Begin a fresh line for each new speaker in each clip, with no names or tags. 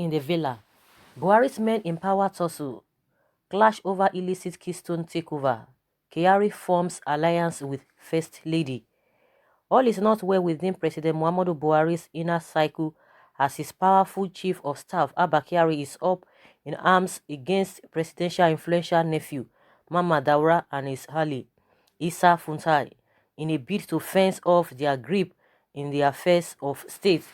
in the villa. Buhari's men in power tussle. Clash over illicit Keystone takeover. Kyari forms alliance with First Lady. All is not well within President Muhammadu Buhari's inner cycle as his powerful chief of staff, Abba Kyari, is up in arms against presidential influential nephew, Mama Daura, and his ally, Issa Funtai, in a bid to fence off their grip in the affairs of state.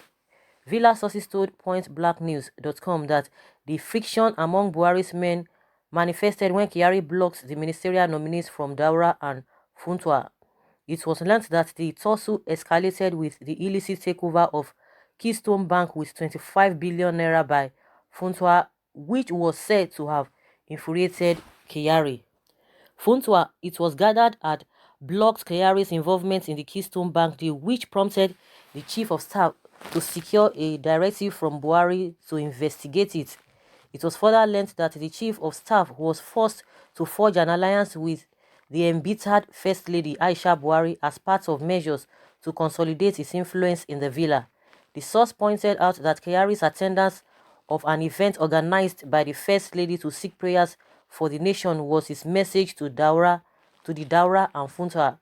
Villa sources told PointBlackNews.com that the friction among Buhari's men manifested when Kyari blocked the ministerial nominees from Daura and Funtua. It was learned that the tussle escalated with the illicit takeover of Keystone Bank with 25 billion naira by Funtua, which was said to have infuriated Kyari. Funtua, it was gathered, had blocked Kyari's involvement in the Keystone Bank deal, which prompted the chief of staff to secure a directive from Buhari to investigate it. It was further learned that the chief of staff was forced to forge an alliance with the embittered First Lady Aisha Buhari as part of measures to consolidate his influence in the villa. The source pointed out that Kyari's attendance of an event organized by the First Lady to seek prayers for the nation was his message to the Daura and Funtua.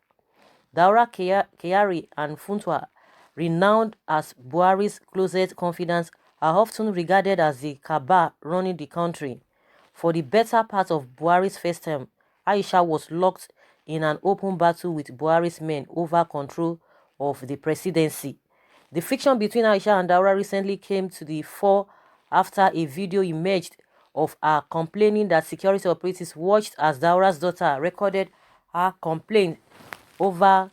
Daura, Kyari, and Funtua, renowned as Buhari's closest confidants, are often regarded as the cabal running the country. For the better part of Buhari's first term, Aisha was locked in an open battle with Buhari's men over control of the presidency. The friction between Aisha and Daura recently came to the fore after a video emerged of her complaining that security operatives watched as Daura's daughter recorded her complaint over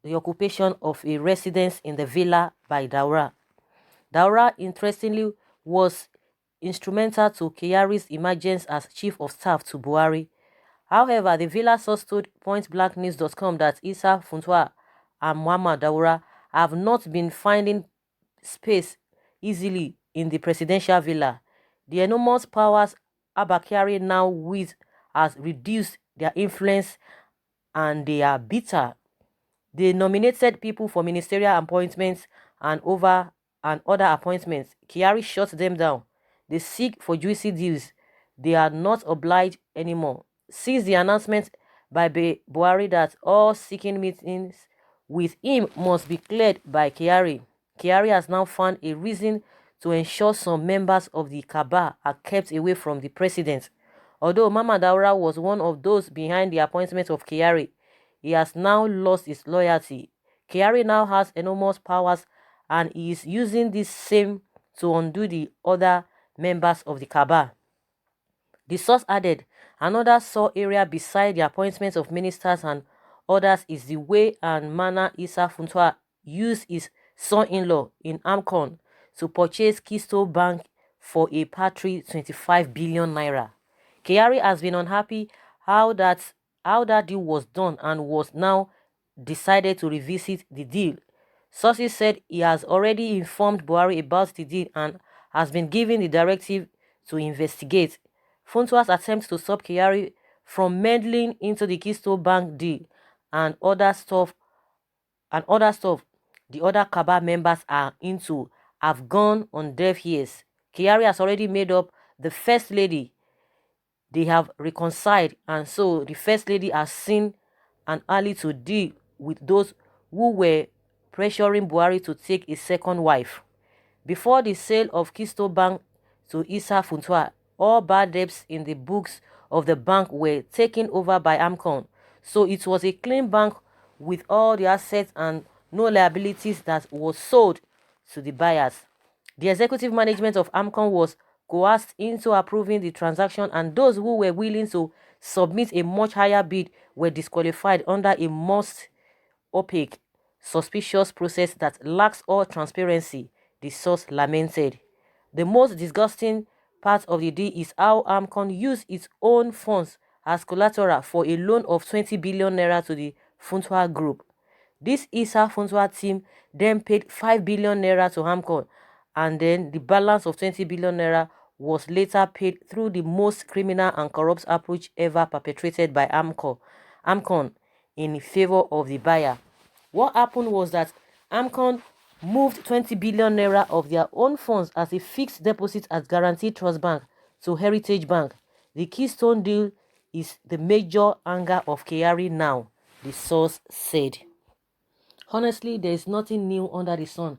the occupation of a residence in the villa by Daura. Daura, interestingly, was instrumental to Kyari's emergence as chief of staff to Buhari. However, the villa source told PointBlackNews.com that Issa Funtua and Mama Daura have not been finding space easily in the presidential villa. The enormous powers Abba Kyari now wields has reduced their influence and they are bitter. They nominated people for ministerial appointments and other appointments. Kyari shut them down. They seek for juicy deals. They are not obliged anymore. Since the announcement by Buhari that all seeking meetings with him must be cleared by Kyari, Kyari has now found a reason to ensure some members of the cabal are kept away from the president. Although Mama Daura was one of those behind the appointment of Kyari, he has now lost his loyalty. Kyari now has enormous powers and he is using this same to undo the other members of the cabal. The source added, another sore area beside the appointments of ministers and others is the way and manner Issa Funtua used his son-in-law in Amcon to purchase Keystone Bank for a paltry 25 billion naira. Kyari has been unhappy how that deal was done and was now decided to revisit the deal. Sources said he has already informed Buhari about the deal and has been given the directive to investigate. Funtua's attempts to stop Kyari from meddling into the Keystone Bank deal and other stuff the other cabal members are into have gone on deaf ears. Kyari has already made up the First Lady. They have reconciled, and so the First Lady has seen an ally to deal with those who were pressuring Buhari to take a second wife. Before the sale of Keystone Bank to Issa Funtua, all bad debts in the books of the bank were taken over by Amcon, so it was a clean bank with all the assets and no liabilities that was sold to the buyers. The executive management of Amcon was coerced into approving the transaction, and those who were willing to submit a much higher bid were disqualified under a most opaque, suspicious process that lacks all transparency, the source lamented. The most disgusting part of the deal is how Amcon used its own funds as collateral for a loan of 20 billion naira to the Funtua Group. This Issa Funtua team then paid 5 billion naira to Amcon, and then the balance of 20 billion naira was later paid through the most criminal and corrupt approach ever perpetrated by Amcon in favor of the buyer. What happened was that Amcon moved 20 billion naira of their own funds as a fixed deposit at Guaranty Trust Bank to Heritage Bank. The Keystone deal is the major anger of Kyari now, the source said. Honestly, there is nothing new under the sun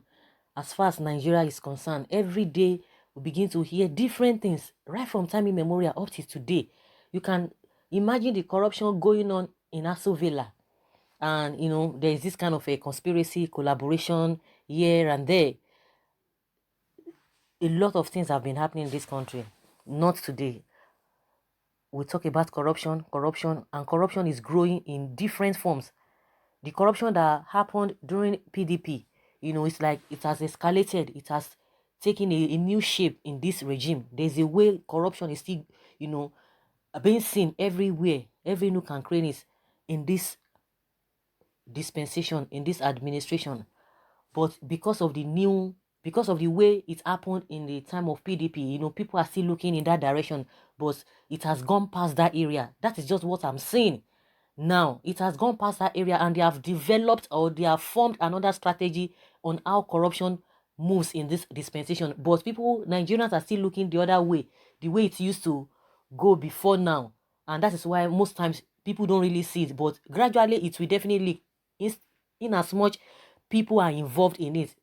as far as Nigeria is concerned. Every day we begin to hear different things right from time immemorial up to today. You can imagine the corruption going on in Aso Villa. And, there is this kind of a conspiracy, collaboration here and there. A lot of things have been happening in this country. Not today. We talk about corruption, and corruption is growing in different forms. The corruption that happened during PDP, it's like it has escalated. It has taken a new shape in this regime. There's a way corruption is still, being seen everywhere, every nook and crannies in this dispensation, in this administration. But because of the way it happened in the time of PDP, people are still looking in that direction, but it has gone past that area. That is just what I'm saying. Now, it has gone past that area and they have developed or they have formed another strategy on how corruption moves in this dispensation. But Nigerians are still looking the other way, the way it used to go before now. And that is why most times people don't really see it. But gradually, it will definitely, in as much people are involved in it,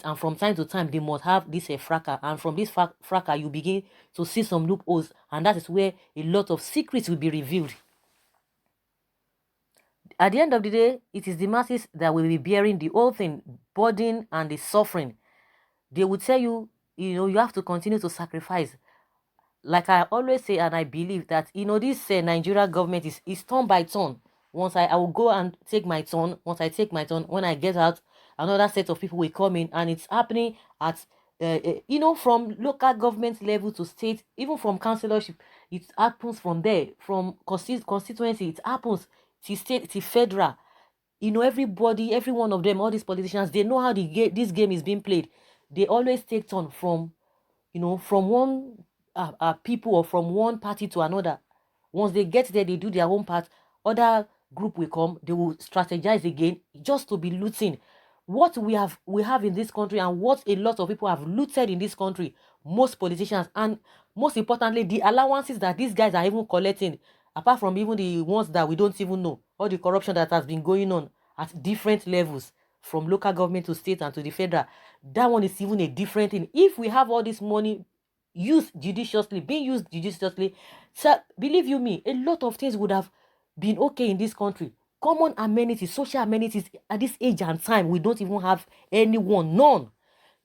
and from time to time they must have this fracas, and from this fracas you begin to see some loopholes, and that is where a lot of secrets will be revealed. At the end of the day, it is the masses that will be bearing the whole thing, burden and the suffering. They will tell you, you have to continue to sacrifice. Like I always say, and I believe that this Nigeria government is turn by turn. Once I will go and take my turn. Once I take my turn, when I get out, another set of people will come in, and it's happening at from local government level to state, even from councillorship. It happens from there, from constituency. It happens to state, to federal. Everybody, every one of them, all these politicians, they know how this game is being played. They always take turn from from one people or from one party to another. Once they get there, they do their own part. Other group will come, they will strategize again just to be looting. What we have in this country, and what a lot of people have looted in this country, most politicians, and most importantly, the allowances that these guys are even collecting, apart from even the ones that we don't even know, all the corruption that has been going on at different levels, from local government to state and to the federal. That one is even a different thing. If we have all this money being used judiciously, so believe you me, a lot of things would have been okay in this country. Common amenities, social amenities, at this age and time, we don't even have anyone, none.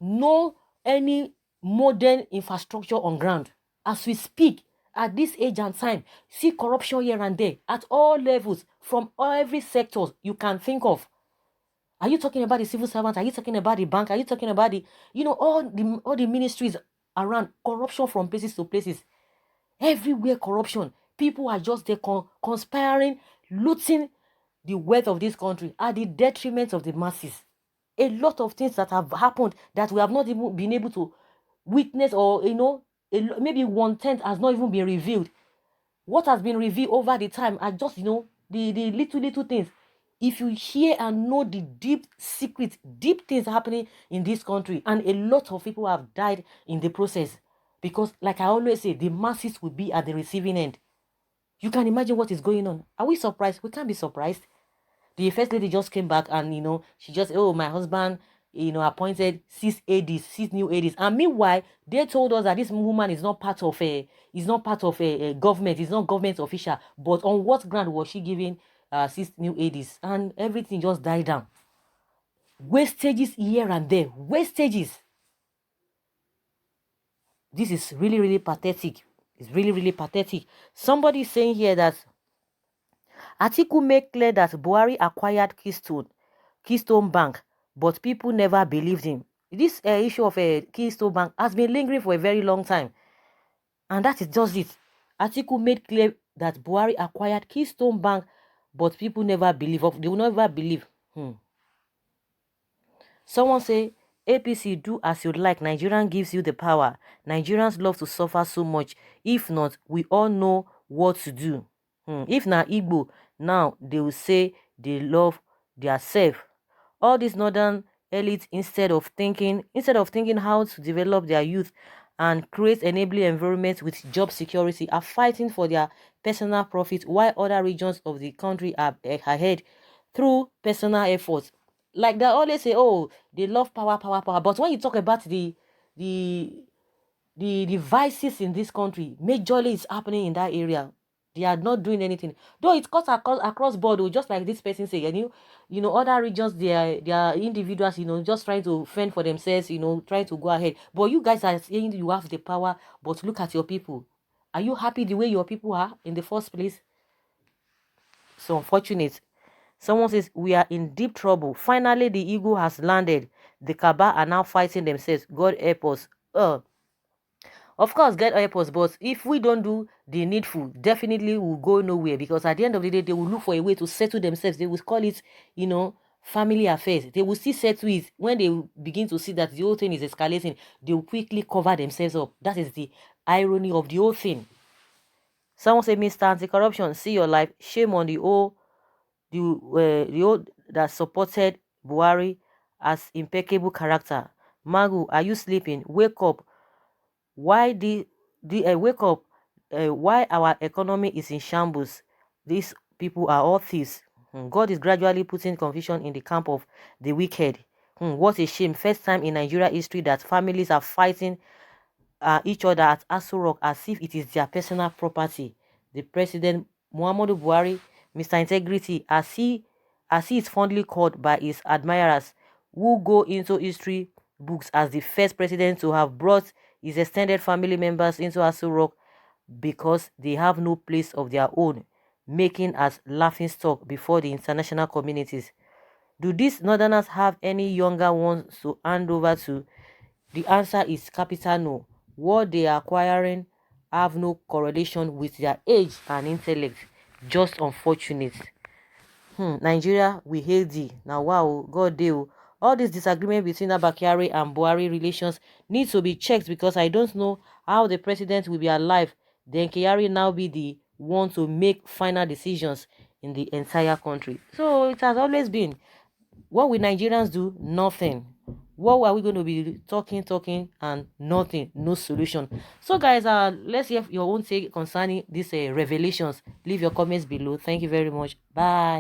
No any modern infrastructure on ground. As we speak, at this age and time, see corruption here and there at all levels, from every sector you can think of. Are you talking about the civil servants? Are you talking about the bank? Are you talking about all the ministries around? Corruption from places to places. Everywhere corruption. People are just there conspiring, looting the wealth of this country at the detriment of the masses. A lot of things that have happened that we have not even been able to witness, or maybe 1/10 has not even been revealed. What has been revealed over the time are just the little things. If you hear and know the deep secrets, deep things happening in this country, and a lot of people have died in the process, because like I always say, the masses will be at the receiving end. You can imagine what is going on. Are we surprised? We can't be surprised. The first lady just came back, and she just, oh, my husband appointed 6 new ADs, and meanwhile they told us that this woman is not part of a government, is not government official. But on what ground was she giving 6 new ADs? And everything just died down. Wastages here and there, wastages. This is really, really pathetic. It's really, really pathetic. Somebody is saying here that Atiku made clear that Buhari acquired Keystone Bank, but people never believed him. This issue of a Keystone Bank has been lingering for a very long time, and that is just it. Atiku made clear that Buhari acquired Keystone Bank, but people never believe. They will never believe. Someone say, APC, do as you like. Nigerian gives you the power. Nigerians love to suffer so much. If not, we all know what to do. If na Igbo, now they will say they love their self. All these northern elites, instead of thinking how to develop their youth and create enabling environments with job security, are fighting for their personal profit, while other regions of the country are ahead through personal efforts. Like they always say, oh, they love power, power, power. But when you talk about the the vices in this country, majorly is happening in that area. They are not doing anything, though it cuts across board, oh, just like this person say. And other regions, they are individuals, just trying to fend for themselves, trying to go ahead. But you guys are saying you have the power, but look at your people. Are you happy the way your people are in the first place? So unfortunate. Someone says we are in deep trouble. Finally the eagle has landed. The Kaaba are now fighting themselves. God help us. Of course, get help, but if we don't do the needful, definitely will go nowhere, because at the end of the day, they will look for a way to settle themselves. They will call it, family affairs. They will still settle it. When they begin to see that the whole thing is escalating, they will quickly cover themselves up. That is the irony of the whole thing. Someone say, Mr. Anti-Corruption, see your life. Shame on the old that supported Buhari as impeccable character. Magu, are you sleeping? Wake up. Why the wake up? Why our economy is in shambles? These people are all thieves. God is gradually putting confusion in the camp of the wicked. What a shame. First time in Nigeria history that families are fighting each other at Aso Rock as if it is their personal property. The president, Muhammadu Buhari, Mr. Integrity, as he is fondly called by his admirers, who go into history books as the first president to have brought his extended family members into Aso Rock because they have no place of their own, making us laughing stock before the international communities. Do these northerners have any younger ones to hand over to? The answer is capital no. What they are acquiring have no correlation with their age and intellect. Just unfortunate. Nigeria, we hate thee. Now, wow, God deal. All this disagreement between Kyari and Buhari relations needs to be checked, because I don't know how the president will be alive. Then Kyari now be the one to make final decisions in the entire country. So it has always been. What will Nigerians do? Nothing. What are we going to be talking, and nothing, no solution? So, guys, let's hear your own take concerning these revelations. Leave your comments below. Thank you very much. Bye.